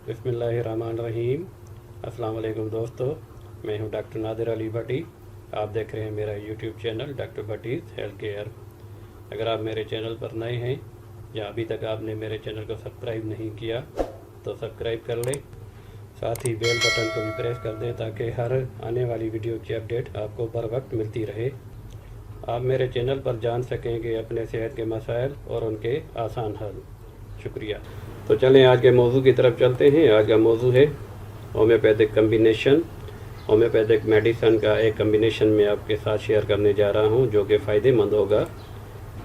बिस्मिल्लाहिर्रहमानिर्रहीम। अस्सलाम वालेकुम दोस्तों, मैं हूं डॉक्टर नादिर अली भट्टी। आप देख रहे हैं मेरा YouTube channel doctor Bhatti's health care. अगर आप मेरे चैनल पर नए हैं या अभी तक आपने मेरे चैनल को सब्सक्राइब नहीं किया तो सब्सक्राइब कर लें, साथ ही बेल बटन को भी प्रेस कर दें ताकि हर आने वाली वीडियो की अपडेट आपको बर वक्त मिलती रहे। आप मेरे चैनल पर जान सकेंगे अपने सेहत के मसाइल और उनके आसान हल। शुक्रिया। तो चलें आज के मौजू की तरफ चलते हैं। आज का मौजू है होम्योपैथिक कम्बिनेशन। होम्योपैथिक मेडिसन का एक कम्बिनेशन मैं आपके साथ शेयर करने जा रहा हूं जो कि फ़ायदेमंद होगा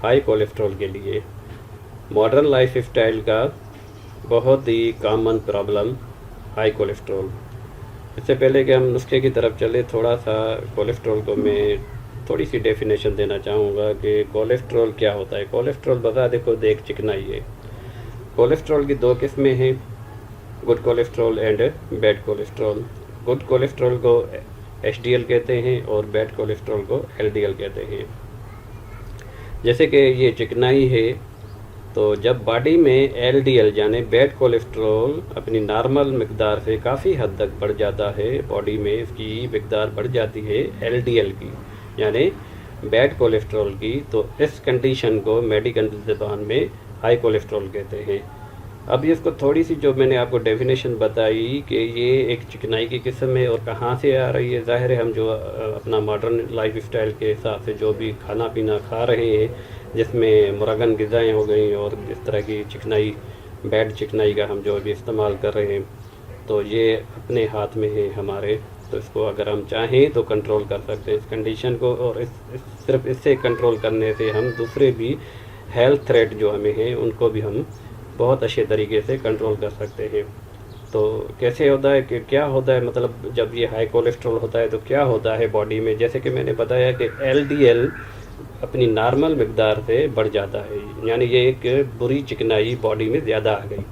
हाई कोलेस्ट्रॉल के लिए। मॉडर्न लाइफ स्टाइल का बहुत ही कॉमन प्रॉब्लम हाई कोलेस्ट्रॉल। इससे पहले कि हम नुस्खे की तरफ चले, थोड़ा सा कोलेस्ट्रॉल को मैं थोड़ी सी डेफिनेशन देना चाहूँगा कि कोलेस्ट्रॉल क्या होता है। कोलेस्ट्रॉल बता खुद एक चिकनाई है। कोलेस्ट्रॉल की दो किस्में हैं, good cholesterol and bad cholesterol. Good cholesterol को एचडीएल कहते हैं और बैड कोलेस्ट्रॉल को एलडीएल कहते हैं। जैसे कि ये चिकनाई है, तो जब बॉडी में एलडीएल यानी बैड कोलेस्ट्रॉल अपनी नॉर्मल मकदार से काफ़ी हद तक बढ़ जाता है, बॉडी में इसकी मकदार बढ़ जाती है एलडीएल की यानी बैड कोलेस्ट्रॉल की, तो इस कंडीशन को मेडिकल ज़बान में हाई कोलेस्ट्रॉल कहते हैं। अब इसको थोड़ी सी जो मैंने आपको डेफिनेशन बताई कि ये एक चिकनाई की किस्म है और कहाँ से आ रही है। ज़ाहिर है हम जो अपना मॉडर्न लाइफ स्टाइल के हिसाब से जो भी खाना पीना खा रहे हैं जिसमें मुरगन ग़िज़ाएँ हो गई और इस तरह की चिकनाई, बैड चिकनाई का हम जो भी इस्तेमाल कर रहे हैं, तो ये अपने हाथ में है हमारे। तो इसको अगर हम चाहें तो कंट्रोल कर सकते हैं इस कंडीशन को, और सिर्फ इससे कंट्रोल करने से हम दूसरे भी हेल्थ थ्रेट जो हमें हैं उनको भी हम बहुत अच्छे तरीके से कंट्रोल कर सकते हैं। तो कैसे होता है कि क्या होता है, मतलब जब ये हाई कोलेस्ट्रॉल होता है तो क्या होता है बॉडी में। जैसे कि मैंने बताया कि एलडीएल अपनी नॉर्मल मकदार से बढ़ जाता है, यानी ये एक बुरी चिकनाई बॉडी में ज़्यादा आ गई।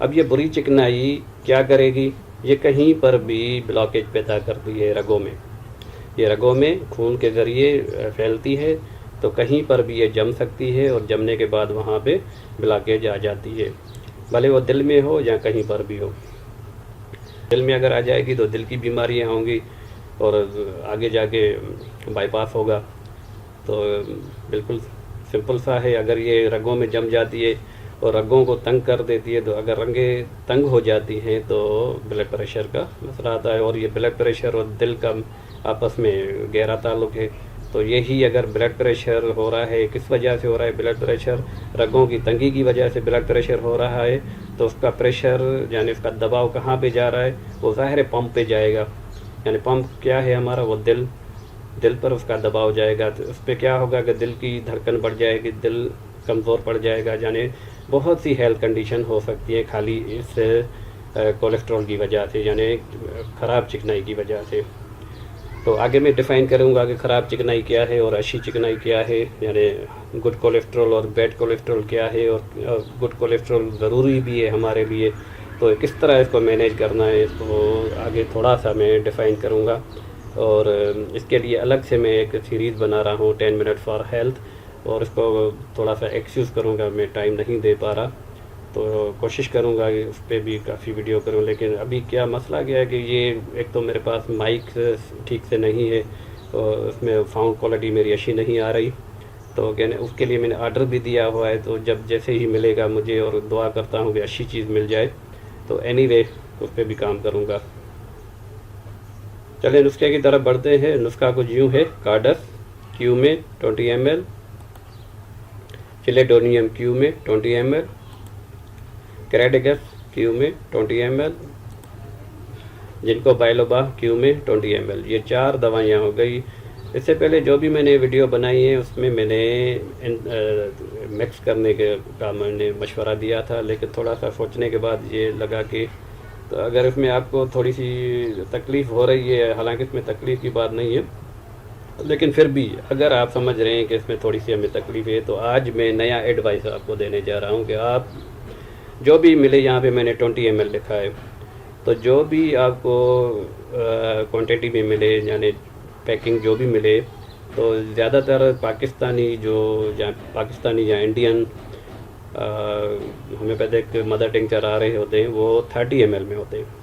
अब ये बुरी चिकनाई क्या करेगी, ये कहीं पर भी ब्लॉकेज पैदा करती है रगों में। ये रगों में खून के ज़रिए फैलती है, तो कहीं पर भी ये जम सकती है और जमने के बाद वहाँ पे ब्लॉकेज आ जाती है, भले वो दिल में हो या कहीं पर भी हो। दिल में अगर आ जाएगी तो दिल की बीमारियाँ होंगी और आगे जाके बाईपास होगा। तो बिल्कुल सिंपल सा है, अगर ये रगों में जम जाती है और रगों को तंग कर देती है, तो अगर रगें तंग हो जाती हैं तो ब्लड प्रेशर का मसला आता है। और ये ब्लड प्रेशर और दिल का आपस में गहरा ताल्लुक़ है। तो यही अगर ब्लड प्रेशर हो रहा है, किस वजह से हो रहा है ब्लड प्रेशर, रगों की तंगी की वजह से ब्लड प्रेशर हो रहा है, तो उसका प्रेशर यानी उसका दबाव कहाँ पे जा रहा है, वो ज़ाहिर पंप पे जाएगा। यानी पंप क्या है हमारा, वो दिल पर उसका दबाव जाएगा। तो उस पर क्या होगा कि दिल की धड़कन बढ़ जाएगी, दिल कमज़ोर पड़ जाएगा। यानी बहुत सी हेल्थ कंडीशन हो सकती है खाली इस कोलेस्ट्रॉल की वजह से, यानी ख़राब चिकनाई की वजह से। तो आगे मैं डिफ़ाइन करूँगा कि ख़राब चिकनाई क्या है और अच्छी चिकनाई क्या है, यानी गुड कोलेस्ट्रॉल और बैड कोलेस्ट्रॉल क्या है, और गुड कोलेस्ट्रॉल ज़रूरी भी है हमारे लिए। तो किस तरह इसको मैनेज करना है, इसको आगे थोड़ा सा मैं डिफ़ाइन करूँगा। और इसके लिए अलग से मैं एक सीरीज़ बना रहा हूँ 10 मिनट फॉर हेल्थ, और इसको थोड़ा सा एक्सक्यूज़ करूँगा, मैं टाइम नहीं दे पा रहा, तो कोशिश करूँगा कि उस पर भी काफ़ी वीडियो करूँ। लेकिन अभी क्या मसला क्या है कि ये एक तो मेरे पास माइक ठीक से नहीं है और उसमें साउंड क्वालिटी मेरी अच्छी नहीं आ रही, तो कहने उसके लिए मैंने ऑर्डर भी दिया हुआ है। तो जब जैसे ही मिलेगा मुझे, और दुआ करता हूँ कि अच्छी चीज़ मिल जाए, तो एनीवे उस पर भी काम करूँगा। चलिए नुस्खे की तरफ बढ़ते हैं। नुस्खा कुछ यूँ है, कार्डस क्यूमेन 20 ml, चिलेडोनियम क्यूमेन 20 ml, क्रेडिगस क्यूमेन 20 ml, जिनको बाइलोबा क्यूमेन 20 ml। ये 4 दवाइयाँ हो गई। इससे पहले जो भी मैंने वीडियो बनाई है उसमें मैंने मिक्स करने का मैंने मशवरा दिया था, लेकिन थोड़ा सा सोचने के बाद ये लगा कि तो अगर इसमें आपको थोड़ी सी तकलीफ़ हो रही है, हालांकि इसमें तकलीफ़ की बात नहीं है, लेकिन फिर भी अगर आप समझ रहे हैं कि इसमें थोड़ी सी हमें तकलीफ़ है, तो आज मैं नया एडवाइस आपको देने जा रहा हूँ कि आप जो भी मिले, यहाँ पे मैंने 20 ml लिखा है, तो जो भी आपको क्वांटिटी में मिले, यानी पैकिंग जो भी मिले, तो ज़्यादातर पाकिस्तानी या इंडियन ہومیوپیتھک مدر ٹنکچر آ رہے ہوتے ہیں وہ 30 ml میں ہوتے ہیں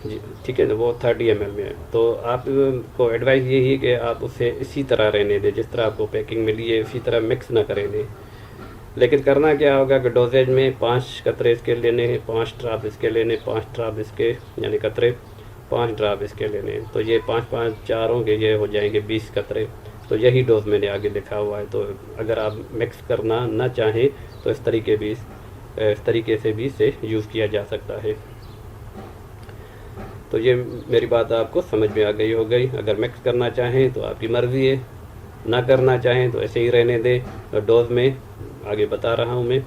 جی، ٹھیک ہے نا، وہ 30 ml میں ہے۔ تو آپ کو ایڈوائس یہی ہے کہ آپ اسے اسی طرح رہنے دیں جس طرح آپ کو پیکنگ ملی ہے، اسی طرح مکس نہ کریں دیں۔ لیکن کرنا کیا ہوگا کہ ڈوزیج میں 5 قطرے اس کے لینے ہیں، 5 ڈراپ اس کے لینے، 5 ڈراپ اس کے یعنی قطرے، 5 ڈراپ اس کے لینے ہیں، تو یہ 5 چاروں کے یہ ہو جائیں گے 20 قطرے۔ تو یہی ڈوز میں نے آگے لکھا ہوا ہے، تو اگر آپ مکس کرنا نہ چاہیں تو اس طریقے سے بھی اسے یوز کیا جا سکتا ہے۔ تو یہ میری بات آپ کو سمجھ میں آ گئی ہو گئی۔ اگر مکس کرنا چاہیں تو آپ کی مرضی ہے، نہ کرنا چاہیں تو ایسے ہی رہنے دیں، ڈوز میں آگے بتا رہا ہوں میں،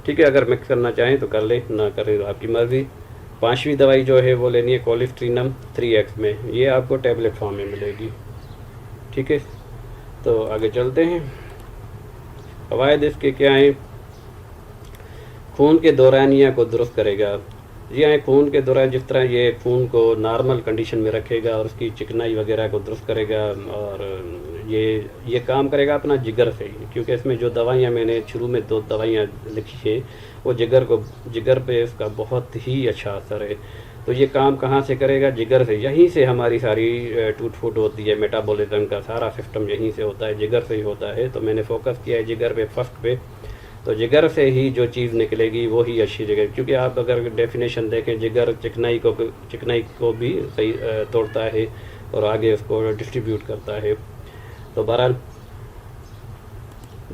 ٹھیک ہے۔ اگر مکس کرنا چاہیں تو کر لیں، نہ کریں تو آپ کی مرضی۔ 5ویں دوائی جو ہے وہ لینی ہے کولیسٹرینم 3X میں، یہ آپ کو ٹیبلٹ فارم میں ملے گی، ٹھیک ہے۔ تو آگے چلتے ہیں۔ فوائد اس کے کیا ہیں؟ خون کے دورانیہ کو درست کرے گا۔ جی ہاں، خون کے دوران جس طرح یہ خون کو نارمل کنڈیشن میں رکھے گا اور اس کی چکنائی وغیرہ کو درست کرے گا، اور یہ کام کرے گا اپنا جگر سے ہی، کیونکہ اس میں جو دوائیاں میں نے شروع میں 2 دوائیاں لکھی ہیں وہ جگر پہ اس کا بہت ہی اچھا اثر ہے۔ تو یہ کام کہاں سے کرے گا؟ جگر سے۔ یہیں سے ہماری ساری ٹوٹ پھوٹ ہوتی ہے، میٹابولزم کا سارا سسٹم یہیں سے ہوتا ہے، جگر سے ہی ہوتا ہے۔ تو میں نے فوکس کیا ہے جگر پہ، فرسٹ پہ۔ تو جگر سے ہی جو چیز نکلے گی وہی اچھی جگہ، کیونکہ آپ اگر ڈیفینیشن دیکھیں، جگر چکنائی کو بھی صحیح توڑتا ہے اور آگے اس کو ڈسٹریبیوٹ کرتا ہے۔ تو بہرحال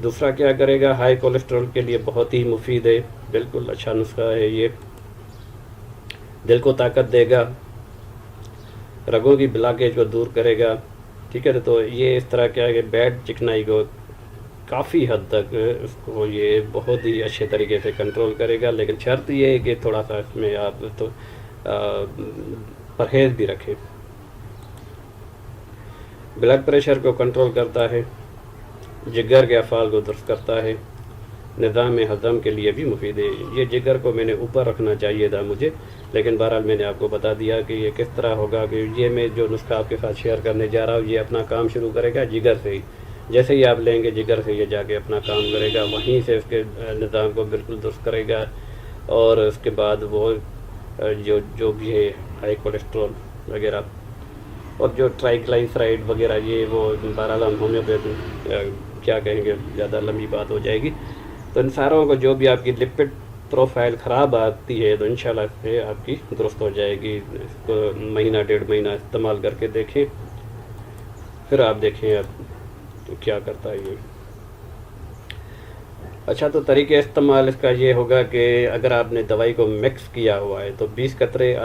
دوسرا کیا کرے گا؟ ہائی کولیسٹرول کے لیے بہت ہی مفید ہے، بالکل اچھا نسخہ ہے یہ۔ دل کو طاقت دے گا، رگوں کی بلاکیج کو دور کرے گا، ٹھیک ہے۔ تو یہ اس طرح کیا ہے کہ بیڈ چکنائی کو کافی حد تک اس کو یہ بہت ہی اچھے طریقے سے کنٹرول کرے گا، لیکن شرط یہ ہے کہ تھوڑا سا اس میں آپ تو پرہیز بھی رکھیں۔ بلڈ پریشر کو کنٹرول کرتا ہے، جگر کے افعال کو درست کرتا ہے، نظام ہضم کے لیے بھی مفید ہے۔ یہ جگر کو میں نے اوپر رکھنا چاہیے تھا مجھے، لیکن بہرحال میں نے آپ کو بتا دیا کہ یہ کس طرح ہوگا، کہ یہ میں جو نسخہ آپ کے ساتھ شیئر کرنے جا رہا ہوں یہ اپنا کام شروع کرے گا جگر سے ہی۔ جیسے ہی آپ لیں گے جگر سے یہ جا کے اپنا کام کرے گا، وہیں سے اس کے نظام کو بالکل درست کرے گا، اور اس کے بعد وہ جو بھی ہے ہائی کولیسٹرول وغیرہ اور جو ٹرائیگلائسرائڈ وغیرہ، یہ وہ بہرحال ہم ہومیوپیتھ کیا کہیں گے، زیادہ لمبی بات ہو جائے گی۔ تو ان ساروں کو جو بھی آپ کی لپڈ پروفائل خراب آتی ہے تو انشاءاللہ اس سے آپ کی درست ہو جائے گی۔ اس کو مہینہ 1.5 مہینہ استعمال کر کے دیکھیں، پھر آپ دیکھیں اب تو کیا کرتا ہے یہ۔ اچھا، تو طریقہ استعمال اس کا یہ ہوگا کہ اگر آپ نے دوائی کو مکس کیا ہوا ہے تو 20 قطرے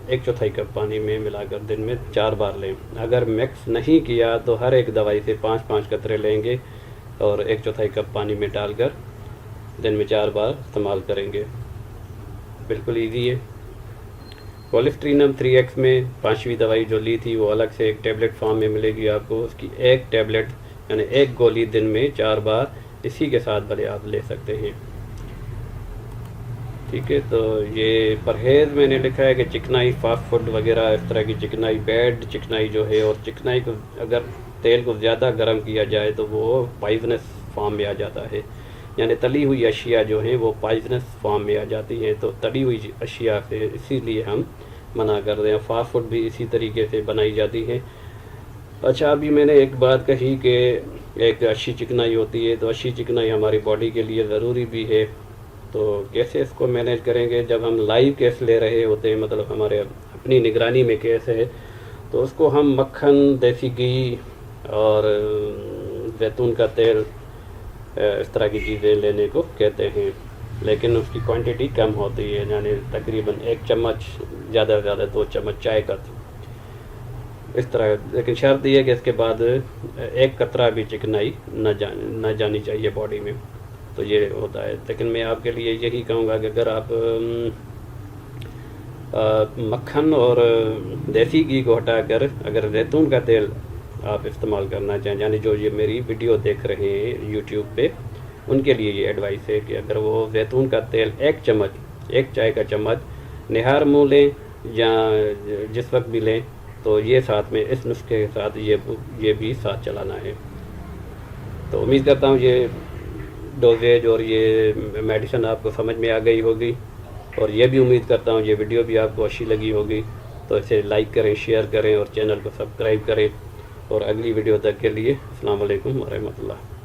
1/4 کپ پانی میں ملا کر دن میں 4 بار لیں۔ اگر مکس نہیں کیا تو ہر ایک دوائی سے 5 قطرے لیں گے اور 1/4 کپ پانی میں ڈال کر دن میں 4 بار استعمال کریں گے۔ بالکل ایزی ہے۔ کولیسٹرینم 3X میں 5ویں دوائی جو لی تھی وہ الگ سے ایک ٹیبلٹ فارم میں ملے گی آپ کو، اس کی ایک ٹیبلٹ یعنی ایک گولی دن میں 4 بار اسی کے ساتھ بھلے آپ لے سکتے ہیں، ٹھیک ہے۔ تو یہ پرہیز میں نے لکھا ہے کہ چکنائی، فاسٹ فوڈ وغیرہ اس طرح کی چکنائی، بیڈ چکنائی جو ہے، اور چکنائی کو اگر تیل کو زیادہ گرم کیا جائے تو وہ پائزنس فارم میں آ جاتا ہے، یعنی تلی ہوئی اشیاء جو ہیں وہ پائزنس فارم میں آ جاتی ہیں۔ تو تلی ہوئی اشیاء سے اسی لیے ہم منع کر رہے ہیں۔ فاسٹ فوڈ بھی اسی طریقے سے بنائی جاتی ہیں۔ اچھا، ابھی میں نے ایک بات کہی کہ ایک اچھی چکنائی ہوتی ہے، تو اچھی چکنائی ہماری باڈی کے لیے ضروری بھی ہے۔ تو کیسے اس کو مینیج کریں گے؟ جب ہم لائیو کیس لے رہے ہوتے ہیں، مطلب ہمارے اپنی نگرانی میں کیس ہے، تو اس کو ہم مکھن، دیسی گھی اور زیتون کا تیل اس طرح کی چیزیں لینے کو کہتے ہیں، لیکن اس کی کوانٹٹی کم ہوتی ہے، یعنی تقریباً 1 چمچ، زیادہ سے زیادہ 2 چمچ چائے کا اس طرح۔ لیکن شرط یہ ہے کہ اس کے بعد 1 قطرہ بھی چکنائی نہ جانی چاہیے باڈی میں، تو یہ ہوتا ہے۔ لیکن میں آپ کے لیے یہی کہوں گا کہ اگر آپ مکھن اور دیسی گھی کو ہٹا کر اگر زیتون کا تیل آپ استعمال کرنا چاہیں، یعنی جو یہ میری ویڈیو دیکھ رہے ہیں یوٹیوب پہ، ان کے لیے یہ ایڈوائس ہے کہ اگر وہ زیتون کا تیل 1 چمچ، 1 چائے کا چمچ نہار منہ لیں یا جس وقت بھی لیں، تو یہ ساتھ میں اس نسخے کے ساتھ یہ بھی ساتھ چلانا ہے۔ تو امید کرتا ہوں یہ ڈوزیج اور یہ میڈیسن آپ کو سمجھ میں آ گئی ہوگی، اور یہ بھی امید کرتا ہوں یہ ویڈیو بھی آپ کو اچھی لگی ہوگی، تو اسے لائک کریں، شیئر کریں اور چینل کو سبسکرائب کریں، اور اگلی ویڈیو تک کے لیے السلام علیکم ورحمۃ اللہ۔